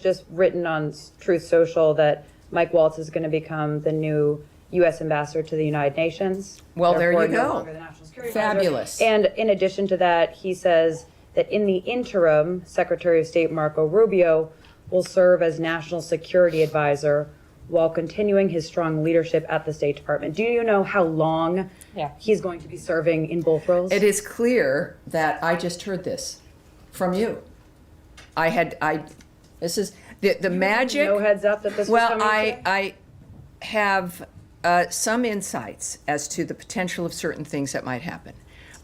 just written on Truth Social that Mike Waltz is going to become the new U.S. ambassador to the United Nations. Well, there you no go. longer the National Security Fabulous. Advisor. And in addition to that, he says that in the interim, Secretary of State Marco Rubio will serve as National Security Advisor while continuing his strong leadership at the State Department. Do you know how long he's going to be serving in both roles? It is clear that I just heard this from you. This is the magic. No heads up that this was coming. I have some insights as to the potential of certain things that might happen.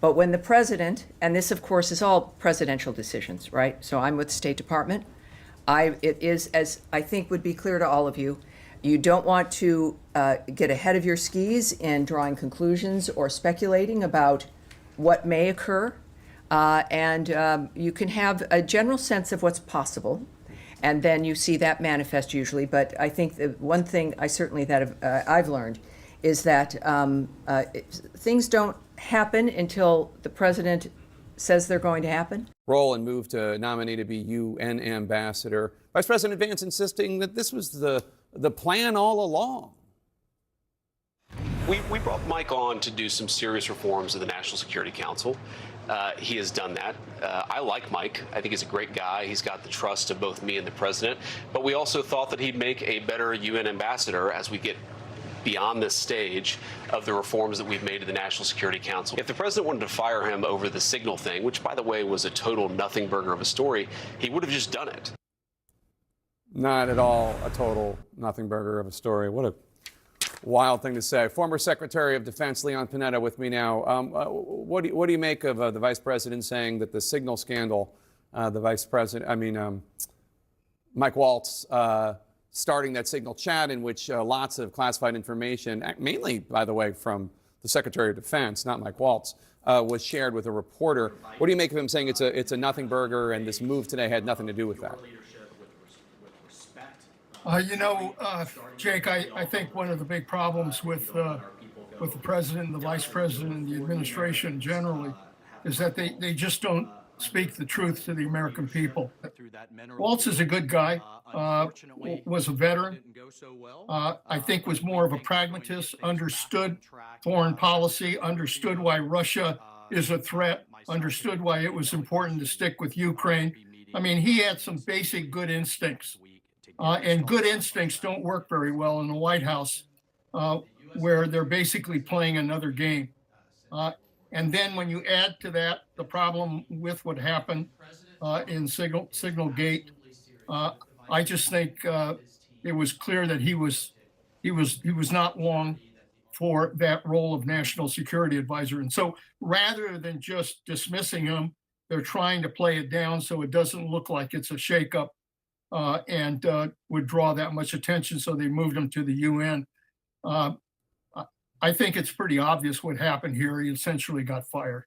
But when the president, and this of course is all presidential decisions, right? So I'm with the State Department. It is, as I think would be clear to all of you, you don't want to get ahead of your skis in drawing conclusions or speculating about what may occur. And you can have a general sense of what's possible, and then you see that manifest usually. But I think the one thing I've learned is that things don't happen until the president says they're going to happen. Role and move to nominate to be UN ambassador. Vice President Vance insisting that this was the plan all along. We brought Mike on to do some serious reforms of the National Security Council. He has done that. I like Mike. I think he's a great guy. He's got the trust of both me and the president. But we also thought that he'd make a better UN ambassador as we get beyond this stage of the reforms that we've made to the National Security Council. If the president wanted to fire him over the signal thing, which, by the way, was a total nothing burger of a story, he would have just done it. Not at all a total nothing burger of a story. What a wild thing to say. Former Secretary of Defense Leon Panetta with me now. What do you make of the vice president saying that the signal scandal, Mike Waltz, starting that signal chat in which lots of classified information, mainly, by the way, from the Secretary of Defense, not Mike Waltz, was shared with a reporter. What do you make of him saying it's a nothing burger and this move today had nothing to do with that? Jake, I think one of the big problems with the president, the vice president, and the administration generally is that they just don't speak the truth to the American people. Waltz is a good guy, was a veteran, I think was more of a pragmatist, understood foreign policy, understood why Russia is a threat, understood why it was important to stick with Ukraine. I mean, he had some basic good instincts. And good instincts don't work very well in the White House, where they're basically playing another game. And then when you add to that the problem with what happened in Signal Gate, I just think it was clear that he was not long for that role of National Security Advisor. And so rather than just dismissing him, they're trying to play it down so it doesn't look like it's a shakeup. And would draw that much attention, so they moved him to the UN. I think it's pretty obvious what happened here. He essentially got fired.